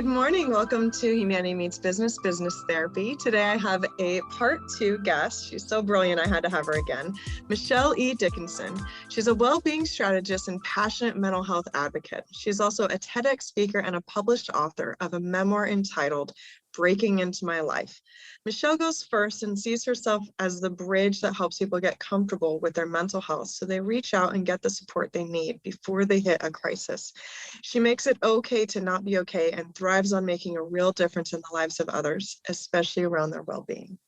Good morning. Welcome to Humanity Meets Business, Business Therapy. Today I have a part 2 guest. She's so brilliant, I had to have her again. Michelle Dickinson. She's a well-being strategist and passionate mental health advocate. She's also a TEDx speaker and a published author of a memoir entitled Breaking Into My Life. Michelle goes first and sees herself as the bridge that helps people get comfortable with their mental health so they reach out and get the support they need before they hit a crisis. She makes it okay to not be okay and thrives on making a real difference in the lives of others, especially around their well-being.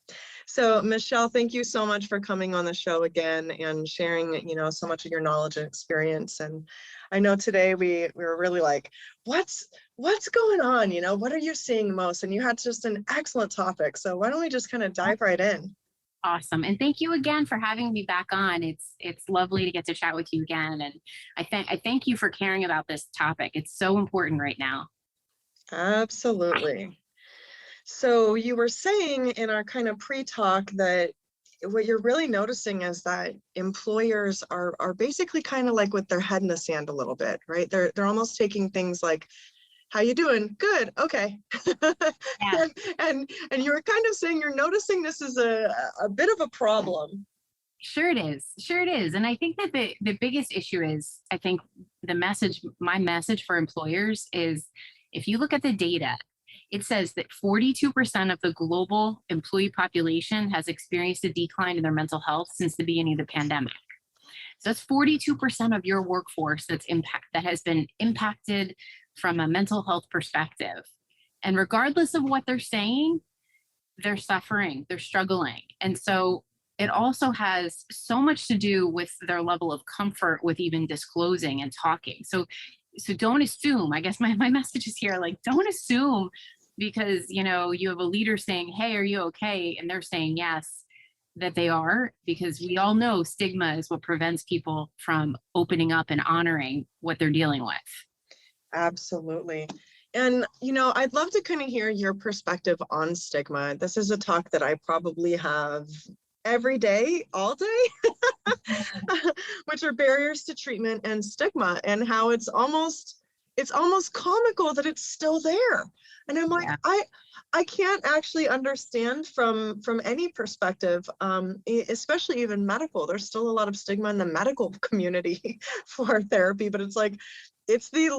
So Michelle, thank you so much for coming on the show again and sharing, so much of your knowledge and experience. And I know today we were really like, what's going on? What are you seeing most? And you had just an excellent topic. So why don't we just kind of dive right in? Awesome. And thank you again for having me back on. It's lovely to get to chat with you again. And I thank you for caring about this topic. It's so important right now. Absolutely. So you were saying in our kind of pre-talk that what you're really noticing is that employers are basically kind of like with their head in the sand a little bit, right? They're almost taking things like, how you doing? Good. Okay. Yeah. and you were kind of saying you're noticing this is a bit of a problem. Sure it is. Sure it is. And I think that the biggest issue is, I think my message for employers is, if you look at the data, it says that 42% of the global employee population has experienced a decline in their mental health since the beginning of the pandemic. So that's 42% of your workforce that has been impacted from a mental health perspective. And regardless of what they're saying, they're suffering, they're struggling. And so it also has so much to do with their level of comfort with even disclosing and talking. So don't assume. I guess my message is here, like, don't assume because, you have a leader saying, hey, are you okay? And they're saying yes, that they are, because we all know stigma is what prevents people from opening up and honoring what they're dealing with. Absolutely. And, I'd love to kind of hear your perspective on stigma. This is a talk that I probably have every day, all day, which are barriers to treatment and stigma, and how it's almost comical that it's still there. And I'm like, yeah. I can't actually understand from any perspective, especially even medical. There's still a lot of stigma in the medical community for therapy, but it's like, it's the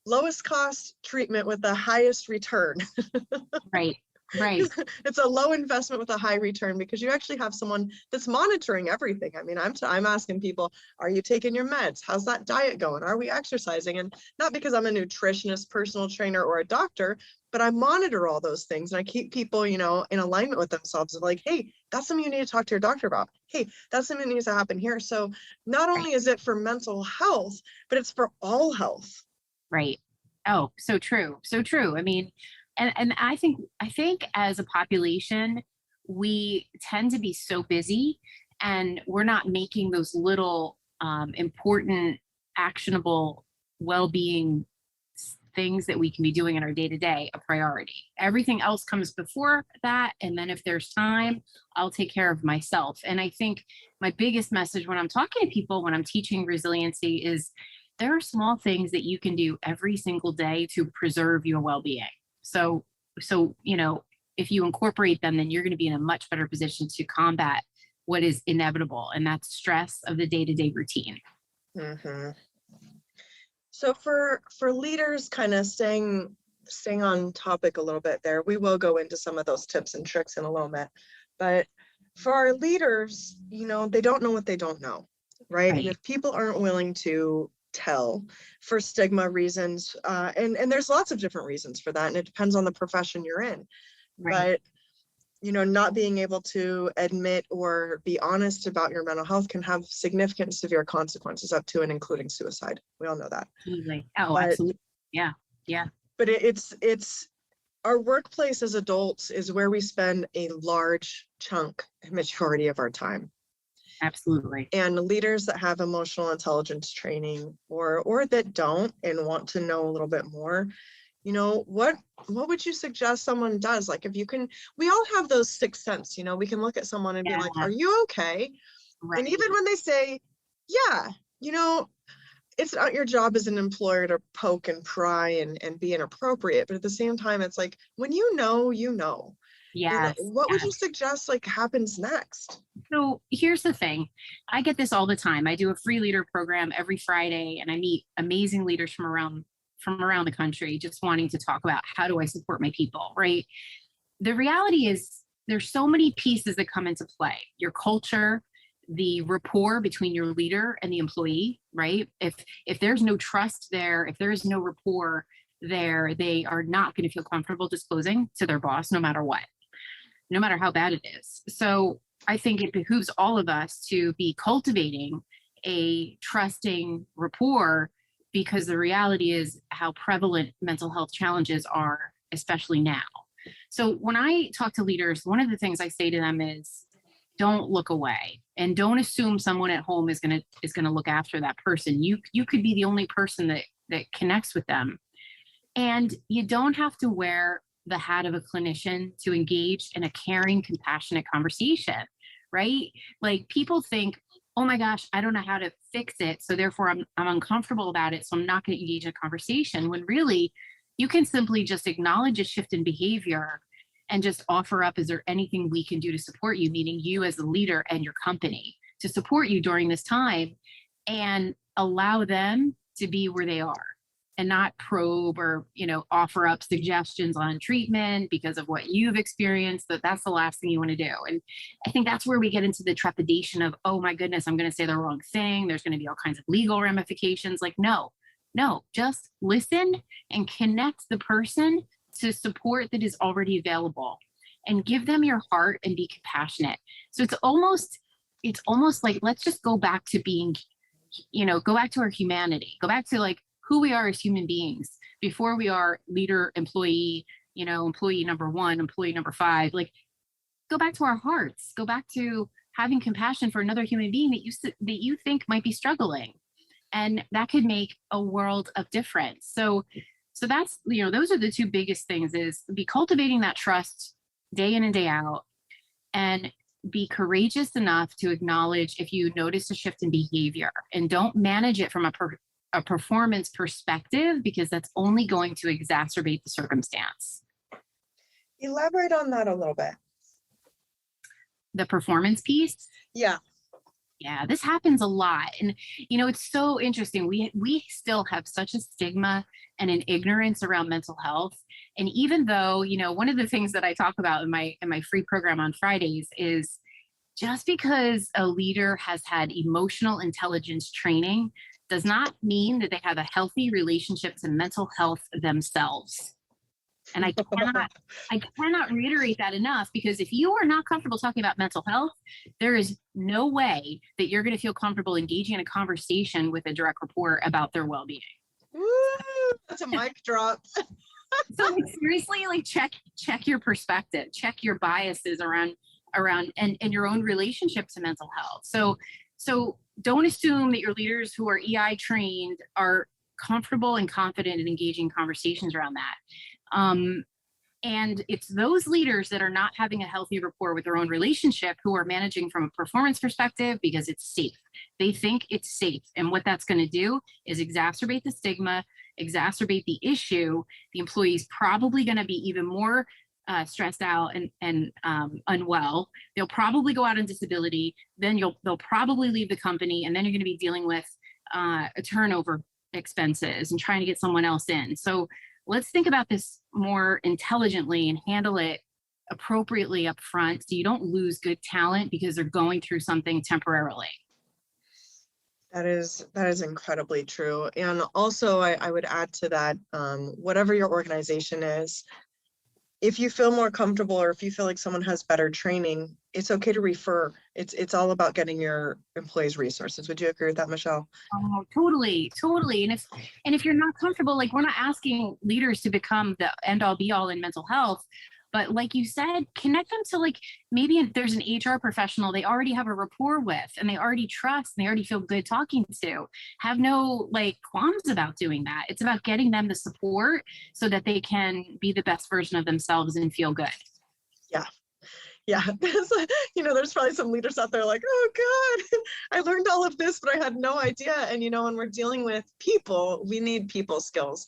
lowest cost treatment with the highest return. Right. It's a low investment with a high return because you actually have someone that's monitoring everything. I mean, I'm asking people, are you taking your meds? How's that diet going? Are we exercising? And not because I'm a nutritionist, personal trainer, or a doctor, but I monitor all those things. And I keep people, in alignment with themselves of like, hey, that's something you need to talk to your doctor about. Hey, that's something that needs to happen here. So not only is it for mental health, but it's for all health. Right. Oh, so true. So true. I mean, and I think as a population, we tend to be so busy and we're not making those little important, actionable well-being things that we can be doing in our day-to-day a priority. Everything else comes before that. And then if there's time, I'll take care of myself. And I think my biggest message when I'm talking to people, when I'm teaching resiliency, is there are small things that you can do every single day to preserve your well-being. So, if you incorporate them, then you're going to be in a much better position to combat what is inevitable, and that's stress of the day-to-day routine. Mm-hmm. So for leaders, kind of staying on topic a little bit there, we will go into some of those tips and tricks in a little bit. But for our leaders, they don't know what they don't know, right? And if people aren't willing to tell for stigma reasons, and there's lots of different reasons for that, and it depends on the profession you're in. Right. But not being able to admit or be honest about your mental health can have significant severe consequences, up to and including suicide. We all know that. Absolutely. Absolutely. Yeah. But it's our workplace as adults is where we spend a large majority of our time. Absolutely. And leaders that have emotional intelligence training or that don't and want to know a little bit more, what would you suggest someone does? Like, if you can, we all have those sixth sense, we can look at someone and be like, are you okay? Right. And even when they say, yeah, it's not your job as an employer to poke and pry and be inappropriate, but at the same time, it's like, when you know, Yes. what would Yes. you suggest like happens next? So here's the thing. I get this all the time. I do a free leader program every Friday, and I meet amazing leaders from around the country just wanting to talk about how do I support my people, right? The reality is there's so many pieces that come into play. Your culture, the rapport between your leader and the employee, right? If there's no trust there, if there is no rapport there, they are not going to feel comfortable disclosing to their boss no matter what, no matter how bad it is. So I think it behooves all of us to be cultivating a trusting rapport, because the reality is how prevalent mental health challenges are, especially now. So when I talk to leaders, one of the things I say to them is, don't look away and don't assume someone at home is going to look after that person. You could be the only person that connects with them. And you don't have to wear the hat of a clinician to engage in a caring, compassionate conversation, right? Like, people think, oh my gosh, I don't know how to fix it, so therefore I'm uncomfortable about it, so I'm not going to engage in a conversation, when really you can simply just acknowledge a shift in behavior and just offer up, is there anything we can do to support you, meaning you as a leader and your company, to support you during this time, and allow them to be where they are, and not probe or offer up suggestions on treatment because of what you've experienced. That's the last thing you want to do. And I think that's where we get into the trepidation of, oh my goodness, I'm going to say the wrong thing, there's going to be all kinds of legal ramifications. Like, no, just listen and connect the person to support that is already available, and give them your heart and be compassionate. So it's almost like, let's just go back to being, go back to our humanity, go back to like who we are as human beings before we are leader, employee, employee number 1, employee number 5. Like, go back to our hearts, go back to having compassion for another human being that you think might be struggling. And that could make a world of difference. So that's, those are the two biggest things, is be cultivating that trust day in and day out, and be courageous enough to acknowledge if you notice a shift in behavior, and don't manage it from a performance perspective, because that's only going to exacerbate the circumstance. Elaborate on that a little bit. The performance piece? Yeah, this happens a lot. And, it's so interesting. We still have such a stigma and an ignorance around mental health. And even though, one of the things that I talk about in my free program on Fridays is, just because a leader has had emotional intelligence training does not mean that they have a healthy relationship to mental health themselves. And I cannot reiterate that enough, because if you are not comfortable talking about mental health, there is no way that you're going to feel comfortable engaging in a conversation with a direct report about their well-being. Woo, that's a mic drop. So seriously, like, check your perspective, check your biases around and your own relationship to mental health. So don't assume that your leaders who are EI trained are comfortable and confident in engaging conversations around that. And it's those leaders that are not having a healthy rapport with their own relationship who are managing from a performance perspective because it's safe. They think it's safe. And what that's going to do is exacerbate the stigma, exacerbate the issue. The employee's probably going to be even more stressed out and unwell. They'll probably go out on disability. Then they'll probably leave the company, and then you're going to be dealing with a turnover expenses and trying to get someone else in. So let's think about this more intelligently and handle it appropriately up front, so you don't lose good talent because they're going through something temporarily. That is incredibly true. And also, I would add to that, whatever your organization is, if you feel more comfortable, or if you feel like someone has better training, it's okay to refer. It's all about getting your employees resources. Would you agree with that, Michelle? Oh, totally. And if you're not comfortable, like, we're not asking leaders to become the end all be all in mental health, but like you said, connect them to, like, maybe there's an HR professional they already have a rapport with, and they already trust, and they already feel good talking to. Have no qualms about doing that. It's about getting them the support so that they can be the best version of themselves and feel good. Yeah. So, there's probably some leaders out there like, oh God, I learned all of this, but I had no idea. And, when we're dealing with people, we need people skills.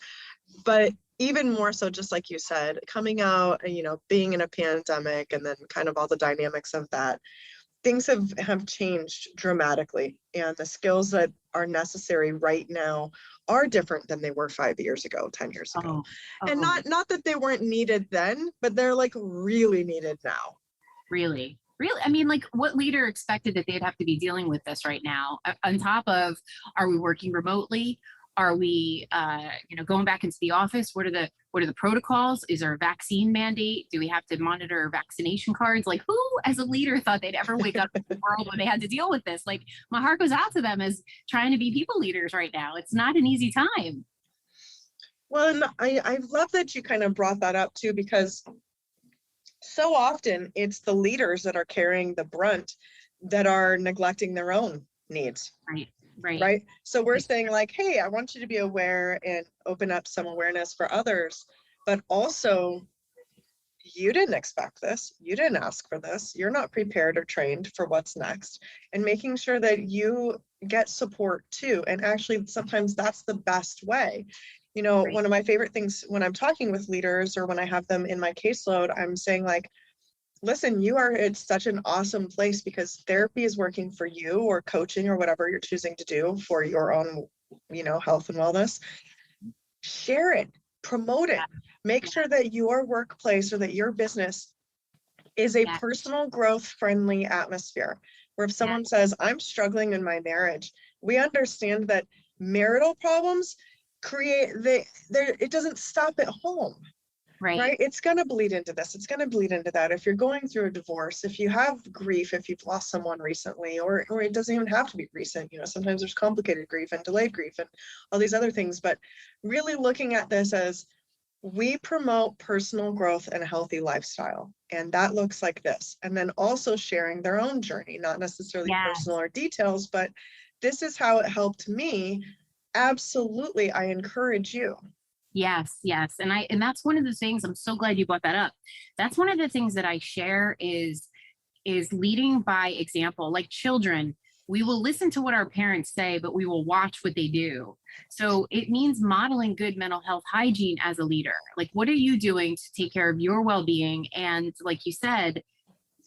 But even more so, just like you said, coming out and, being in a pandemic and then kind of all the dynamics of that, things have changed dramatically. And the skills that are necessary right now are different than they were 5 years ago, 10 years ago. And not that they weren't needed then, but they're like really needed now. Really? Really? I mean, like, what leader expected that they'd have to be dealing with this right now? On top of, are we working remotely? Are we, going back into the office? What are the protocols? Is there a vaccine mandate? Do we have to monitor vaccination cards? Like, who, as a leader, thought they'd ever wake up in the world when they had to deal with this? Like, my heart goes out to them as trying to be people leaders right now. It's not an easy time. Well, and I love that you kind of brought that up too, because so often it's the leaders that are carrying the brunt that are neglecting their own needs. Right. So we're saying like, hey, I want you to be aware and open up some awareness for others, but also you didn't expect this. You didn't ask for this. You're not prepared or trained for what's next, and making sure that you get support too. And actually, sometimes that's the best way. One of my favorite things when I'm talking with leaders or when I have them in my caseload, I'm saying like, listen, it's such an awesome place because therapy is working for you, or coaching or whatever you're choosing to do for your own, health and wellness. Share it, promote it, make sure that your workplace or that your business is a personal growth friendly atmosphere where if someone says, I'm struggling in my marriage, we understand that marital problems it doesn't stop at home. Right? It's going to bleed into this. It's going to bleed into that. If you're going through a divorce, if you have grief, if you've lost someone recently, or it doesn't even have to be recent, sometimes there's complicated grief and delayed grief and all these other things, but really looking at this as we promote personal growth and a healthy lifestyle. And that looks like this. And then also sharing their own journey, not necessarily personal or details, but this is how it helped me. Absolutely. I encourage you. Yes. And that's one of the things, I'm so glad you brought that up. That's one of the things that I share is leading by example. Like children, we will listen to what our parents say, but we will watch what they do. So it means modeling good mental health hygiene as a leader. Like, what are you doing to take care of your well-being? And like you said,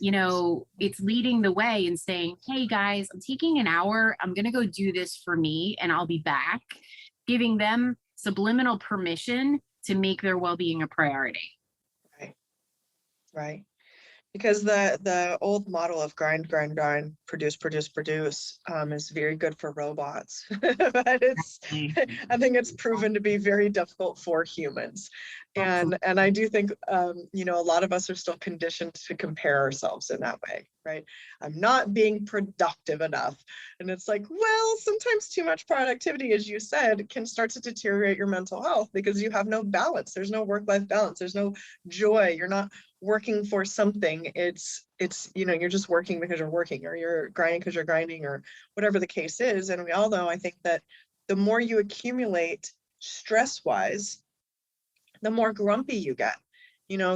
it's leading the way and saying, hey guys, I'm taking an hour. I'm going to go do this for me and I'll be back, giving them subliminal permission to make their well-being a priority. Right. Because the old model of grind, produce is very good for robots, but I think it's proven to be very difficult for humans. And I do think, a lot of us are still conditioned to compare ourselves in that way, right? I'm not being productive enough. And it's like, well, sometimes too much productivity, as you said, can start to deteriorate your mental health because you have no balance. There's no work-life balance. There's no joy. You're not working for something. It's you're just working because you're working, or you're grinding because you're grinding, or whatever the case is. And we all know, I think, that the more you accumulate stress-wise, the more grumpy you get,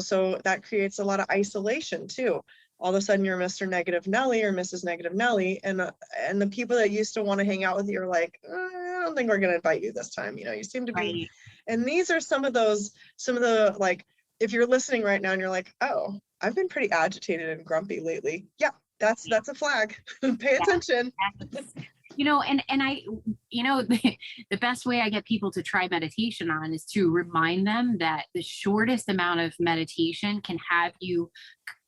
so that creates a lot of isolation too. All of a sudden you're Mr. Negative Nelly or Mrs. Negative Nelly, and the people that used to want to hang out with you are like, I don't think we're going to invite you this time. You seem to be, and these are some of the, like, if you're listening right now and you're like, oh, I've been pretty agitated and grumpy lately. Yeah, that's a flag. Pay attention. And I, the best way I get people to try meditation on is to remind them that the shortest amount of meditation can have you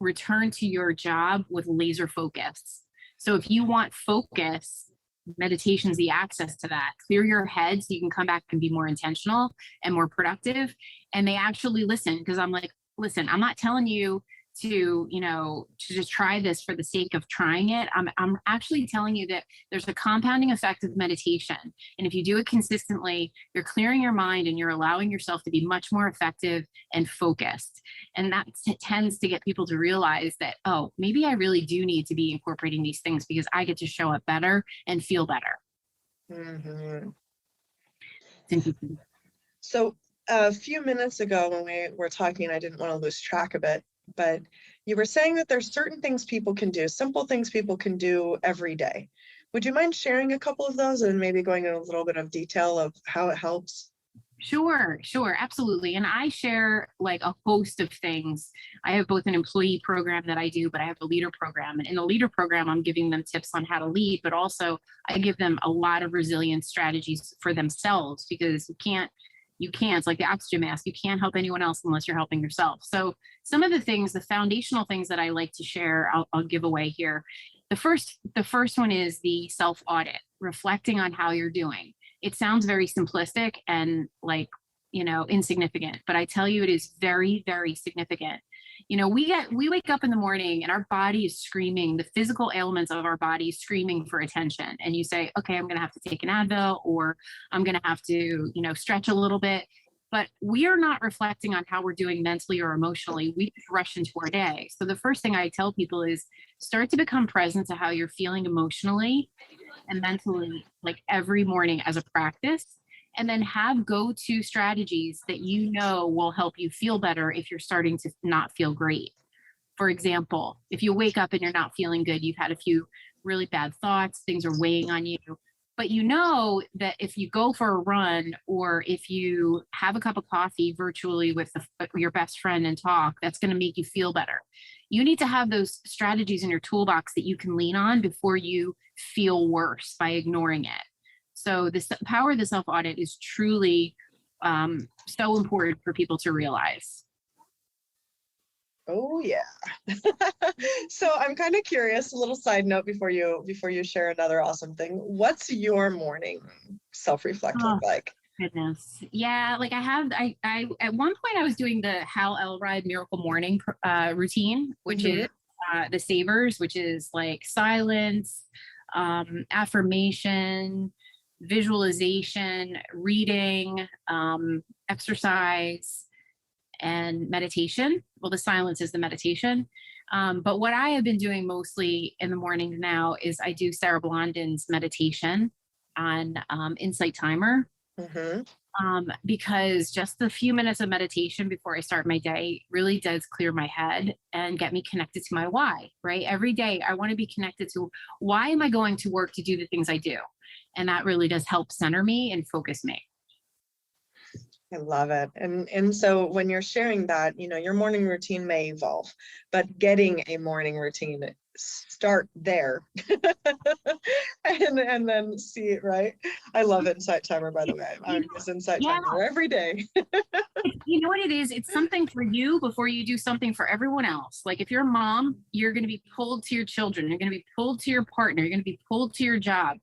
return to your job with laser focus. So if you want focus, meditation's the access to that. Clear your head so you can come back and be more intentional and more productive. And they actually listen, because I'm like, listen, I'm not telling you to just try this for the sake of trying it. I'm actually telling you that there's a compounding effect of meditation. And if you do it consistently, you're clearing your mind and you're allowing yourself to be much more effective and focused. And that tends to get people to realize that, oh, maybe I really do need to be incorporating these things because I get to show up better and feel better. Mm-hmm. So a few minutes ago when we were talking, I didn't want to lose track of it. but you were saying that there's certain things people can do, simple things people can do every day. Would you mind sharing a couple of those and maybe going into a little bit of detail of how it helps? Sure, absolutely. And I share like a host of things. I have both an employee program that I do, but I have a leader program. And in the leader program, I'm giving them tips on how to lead, but also I give them a lot of resilience strategies for themselves, because it's like the oxygen mask. You can't help anyone else unless you're helping yourself. So some of the things, the foundational things that I like to share, I'll give away here. The first one is the self audit, reflecting on how you're doing. It sounds very simplistic and like, insignificant, but I tell you, it is very, very significant. We wake up in the morning and our body is screaming, the physical ailments of our body screaming for attention. And you say, okay, I'm going to have to take an Advil, or I'm going to have to, stretch a little bit. But we are not reflecting on how we're doing mentally or emotionally. We just rush into our day. So the first thing I tell people is start to become present to how you're feeling emotionally and mentally, like every morning as a practice, and then have go-to strategies that will help you feel better if you're starting to not feel great. For example, if you wake up and you're not feeling good, you've had a few really bad thoughts, things are weighing on you, but you know that if you go for a run, or if you have a cup of coffee virtually with your best friend and talk, that's going to make you feel better. You need to have those strategies in your toolbox that you can lean on before you feel worse by ignoring it. So the power of the self-audit is truly so important for people to realize. Oh yeah. So I'm kind of curious, a little side note before you share another awesome thing. What's your morning self-reflect look like? Goodness. Yeah, like I at one point I was doing the Hal Elrod Miracle Morning routine, which is the savers, which is like silence, affirmation, visualization, reading, exercise, and meditation. Well, the silence is the meditation. But what I have been doing mostly in the mornings now is I do Sarah Blondin's meditation on Insight Timer. Because just a few minutes of meditation before I start my day really does clear my head and get me connected to my why, right? Every day I want to be connected to, why am I going to work to do the things I do? And that really does help center me and focus me. I love it. And so when you're sharing that, your morning routine may evolve, but getting a morning routine, start there and then see it, right? I love Insight Timer, by the way. I use Insight Timer every day. You know what it is? It's something for you before you do something for everyone else. Like if you're a mom, you're going to be pulled to your children. You're going to be pulled to your partner. You're going to be pulled to your job.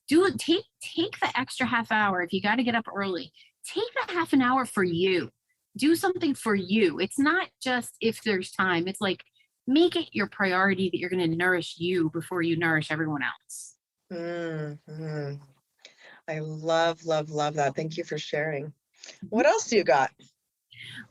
Take the extra half hour. If you got to get up early, take that half an hour for you. Do something for you. It's not just if there's time. It's like, make it your priority that you're going to nourish you before you nourish everyone else. I love that. Thank you for sharing. What else do you got?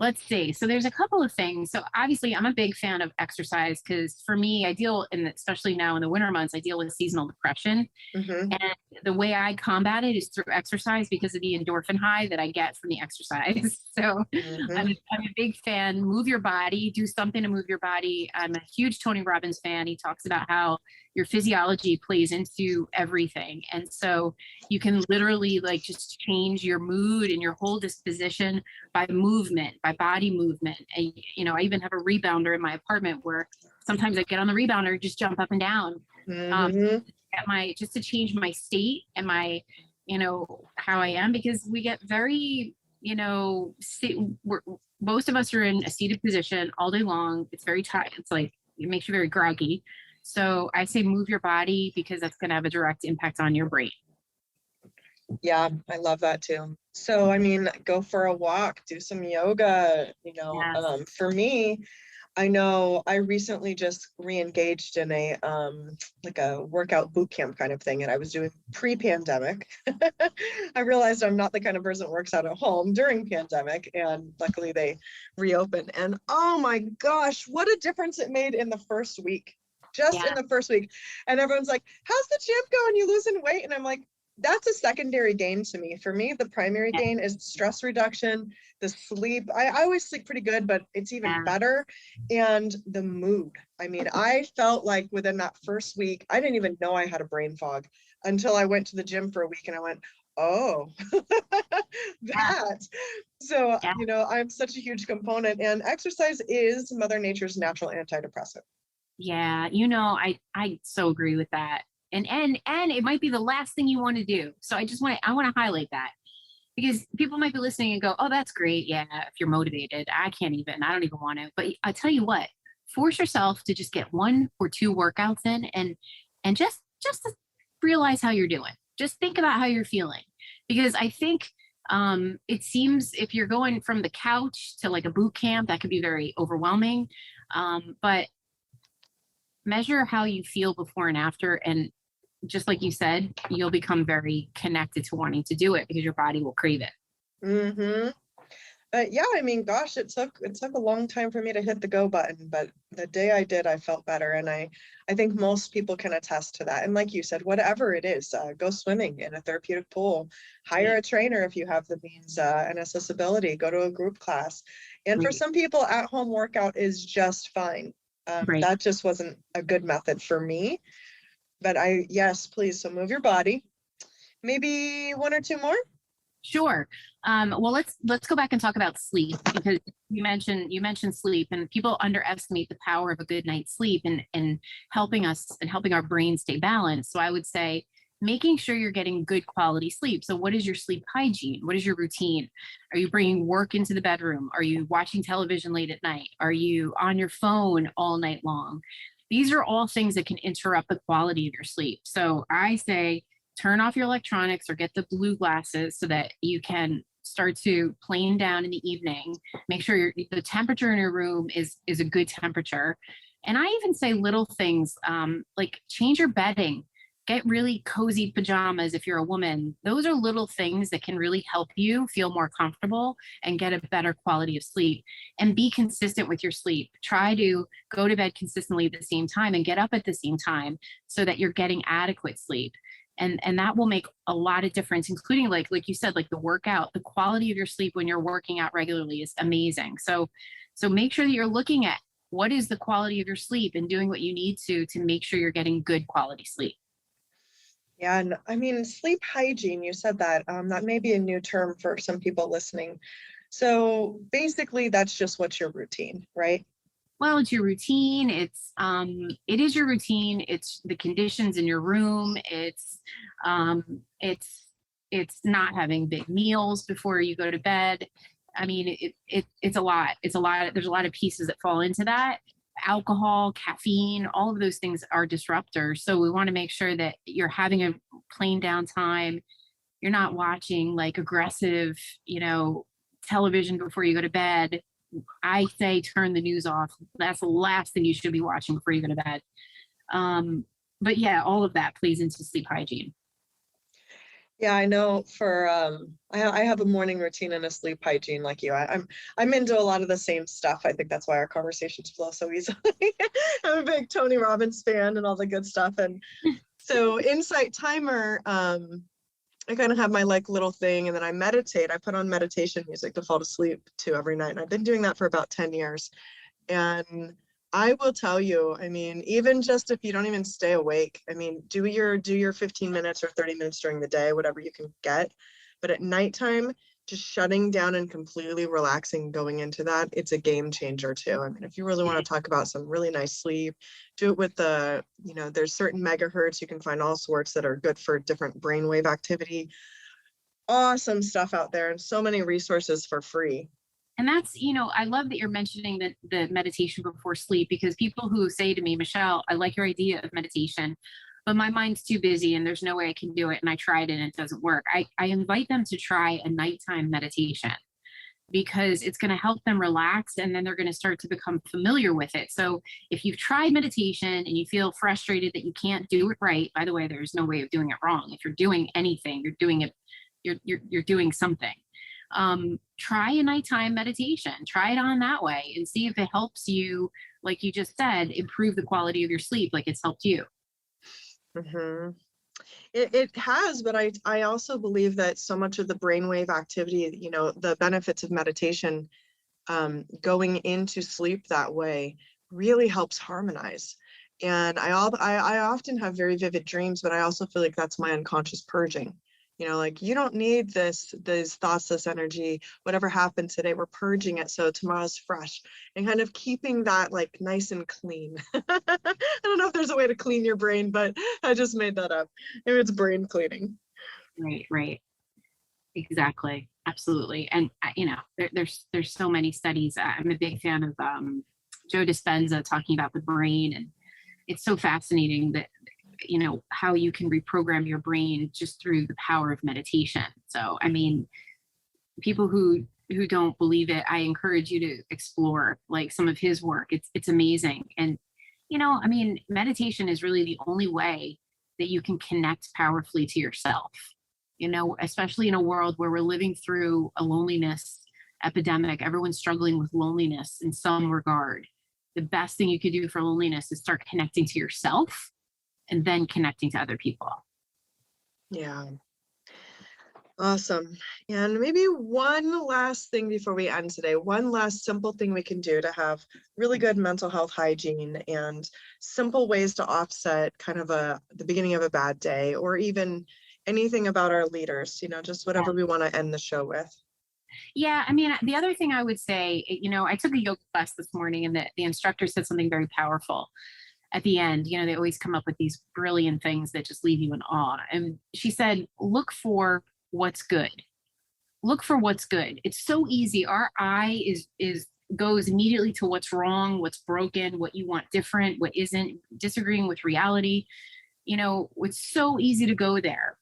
Let's see. So there's a couple of things. So obviously I'm a big fan of exercise, because for me, especially now in the winter months, I deal with seasonal depression. And the way I combat it is through exercise, because of the endorphin high that I get from the exercise. So I'm a big fan. Move your body, do something to move your body. I'm a huge Tony Robbins fan. He talks about how your physiology plays into everything. And so you can literally like just change your mood and your whole disposition by movement, by body movement. And, I even have a rebounder in my apartment where sometimes I get on the rebounder, just jump up and down, just to change my state and my, how I am, because we get very, most of us are in a seated position all day long. It's very tight. It's like, it makes you very groggy. So I say move your body, because that's going to have a direct impact on your brain. Yeah, I love that too. So, go for a walk, do some yoga, for me, I know I recently just re-engaged in a workout boot camp kind of thing, and I was doing pre-pandemic. I realized I'm not the kind of person that works out at home during pandemic, and luckily they reopened. And oh my gosh, what a difference it made in the first week. In the first week. And everyone's like, how's the gym going? You losing weight? And I'm like, that's a secondary gain to me. For me, the primary Yeah. gain is stress reduction, the sleep. I always sleep pretty good, but it's even Yeah. better. And the mood. I mean, I felt like within that first week, I didn't even know I had a brain fog until I went to the gym for a week and I went, oh, Yeah. that. So, Yeah. I'm such a huge component, and exercise is Mother Nature's natural antidepressant. Yeah. I so agree with that. And it might be the last thing you want to do. So I want to highlight that because people might be listening and go, "Oh, that's great. Yeah, if you're motivated, I don't even want to." But I tell you what, force yourself to just get 1 or 2 workouts in and just to realize how you're doing. Just think about how you're feeling because I think it seems if you're going from the couch to like a boot camp, that could be very overwhelming. But measure how you feel before and after, and just like you said, you'll become very connected to wanting to do it because your body will crave it. Mm-hmm. Yeah, I mean, gosh, it took a long time for me to hit the go button, but the day I did, I felt better, and I think most people can attest to that. And like you said, whatever it is, go swimming in a therapeutic pool, hire Right. a trainer if you have the means and accessibility, go to a group class, and for Right. some people, at home workout is just fine. Right. That just wasn't a good method for me, but yes, please, so move your body. Maybe one or two more. Sure. Well, let's go back and talk about sleep because you mentioned sleep, and people underestimate the power of a good night's sleep and helping us and helping our brain stay balanced. So I would say making sure you're getting good quality sleep. So what is your sleep hygiene? What is your routine? Are you bringing work into the bedroom? Are you watching television late at night? Are you on your phone all night long? These are all things that can interrupt the quality of your sleep. So I say turn off your electronics or get the blue glasses so that you can start to plane down in the evening. Make sure the temperature in your room is a good temperature. And I even say little things like change your bedding, get really cozy pajamas if you're a woman. Those are little things that can really help you feel more comfortable and get a better quality of sleep. And be consistent with your sleep. Try to go to bed consistently at the same time and get up at the same time so that you're getting adequate sleep. And that will make a lot of difference, including like you said, like the workout. The quality of your sleep when you're working out regularly is amazing. So make sure that you're looking at what is the quality of your sleep and doing what you need to make sure you're getting good quality sleep. Yeah, and I mean, sleep hygiene, you said that. That may be a new term for some people listening. So basically, that's just what's your routine, right? Well, it's your routine. It is your routine. It's the conditions in your room. Um it's it's not having big meals before you go to bed. I mean, it's a lot. It's a lot. There's a lot of pieces that fall into that. Alcohol, caffeine, all of those things are disruptors. So we want to make sure that you're having a plain downtime. You're not watching like aggressive, television before you go to bed. I say turn the news off. That's the last thing you should be watching before you go to bed. But yeah, all of that plays into sleep hygiene. Yeah, I know I have a morning routine and a sleep hygiene like you. I'm into a lot of the same stuff. I think that's why our conversations flow so easily. I'm a big Tony Robbins fan and all the good stuff. And so Insight Timer, I kind of have my like little thing, and then I meditate. I put on meditation music to fall to sleep to every night. And I've been doing that for about 10 years. And I will tell you, I mean, even just if you don't even stay awake, I mean, do your 15 minutes or 30 minutes during the day, whatever you can get. But at nighttime, just shutting down and completely relaxing going into that, it's a game changer too. I mean, if you really want to talk about some really nice sleep, do it with there's certain megahertz. You can find all sorts that are good for different brainwave activity. Awesome stuff out there, and so many resources for free. And that's, I love that you're mentioning the meditation before sleep because people who say to me, Michelle, I like your idea of meditation, but my mind's too busy and there's no way I can do it. And I tried it and it doesn't work. I invite them to try a nighttime meditation because it's going to help them relax and then they're going to start to become familiar with it. So if you've tried meditation and you feel frustrated that you can't do it right, by the way, there's no way of doing it wrong. If you're doing anything, you're doing it, you're doing something. Try a nighttime meditation, try it on that way and see if it helps you, like you just said, improve the quality of your sleep like it's helped you. Mm-hmm. It has, but I also believe that so much of the brainwave activity, the benefits of meditation, going into sleep that way really helps harmonize. And I often have very vivid dreams, but I also feel like that's my unconscious purging. Like, you don't need this thoughts, this energy, whatever happened today, we're purging it so tomorrow's fresh, and kind of keeping that like nice and clean. I don't know if there's a way to clean your brain, but I just made that up. Maybe it's brain cleaning. Right. Exactly. Absolutely. And there's so many studies. I'm a big fan of Joe Dispenza talking about the brain, and it's so fascinating that how you can reprogram your brain just through the power of meditation. So I mean, people who don't believe it, I encourage you to explore like some of his work. It's amazing. And I mean, meditation is really the only way that you can connect powerfully to yourself, especially in a world where we're living through a loneliness epidemic. Everyone's struggling with loneliness in some regard. The best thing you could do for loneliness is start connecting to yourself and then connecting to other people. Yeah. Awesome. And maybe one last thing before we end today, one last simple thing we can do to have really good mental health hygiene, and simple ways to offset kind of the beginning of a bad day, or even anything about our leaders, just whatever we want to end the show with. Yeah, I mean, the other thing I would say, I took a yoga class this morning, and the instructor said something very powerful at the end. They always come up with these brilliant things that just leave you in awe. And she said, look for what's good. Look for what's good. It's so easy. Our eye goes immediately to what's wrong, what's broken, what you want different, what isn't, disagreeing with reality. It's so easy to go there.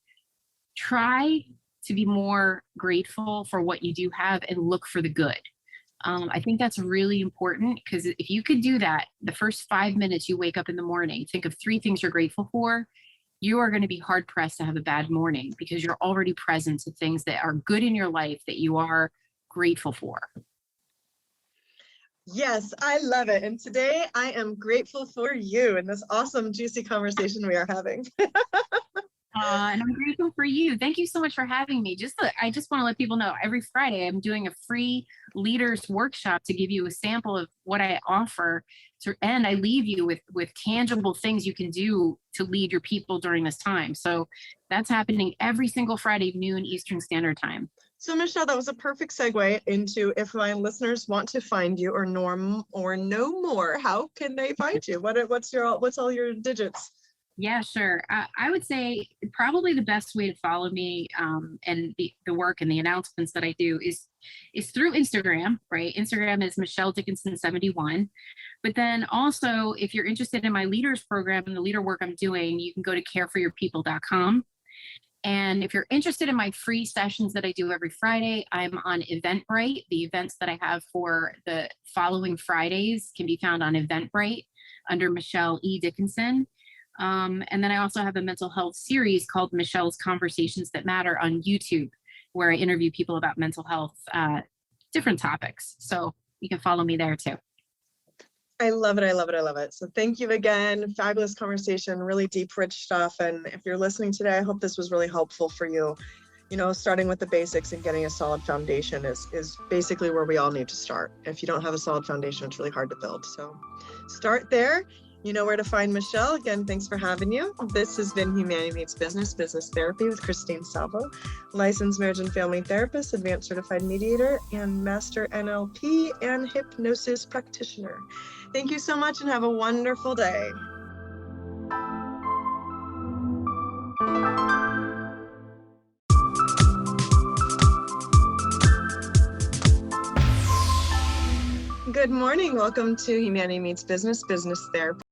Try to be more grateful for what you do have and look for the good. I think that's really important, because if you could do that, the first 5 minutes you wake up in the morning, think of 3 things you're grateful for, you are going to be hard pressed to have a bad morning, because you're already present to things that are good in your life that you are grateful for. Yes, I love it. And today I am grateful for you and this awesome, juicy conversation we are having. And I'm grateful for you. Thank you so much for having me. I just want to let people know, every Friday I'm doing a free leaders workshop to give you a sample of what I offer. And I leave you with tangible things you can do to lead your people during this time. So that's happening every single Friday, noon Eastern Standard Time. So Michelle, that was a perfect segue into, if my listeners want to find you or know more, how can they find you? What's all your digits? Yeah, sure. I would say probably the best way to follow me and the work and the announcements that I do is through Instagram, right? Instagram is Michelle Dickinson 71. But then also, if you're interested in my leaders program and the leader work I'm doing, you can go to careforyourpeople.com. And if you're interested in my free sessions that I do every Friday, I'm on Eventbrite. The events that I have for the following Fridays can be found on Eventbrite under Michelle E. Dickinson. And then I also have a mental health series called Michelle's Conversations That Matter on YouTube, where I interview people about mental health, different topics. So you can follow me there too. I love it. I love it. I love it. So thank you again. Fabulous conversation, really deep, rich stuff. And if you're listening today, I hope this was really helpful for you. Starting with the basics and getting a solid foundation is basically where we all need to start. If you don't have a solid foundation, it's really hard to build. So start there. You know where to find Michelle. Again, thanks for having you. This has been Humanity Meets Business, Business Therapy with Christine Salvo, licensed marriage and family therapist, advanced certified mediator, and master NLP and hypnosis practitioner. Thank you so much and have a wonderful day. Good morning. Welcome to Humanity Meets Business, Business Therapy.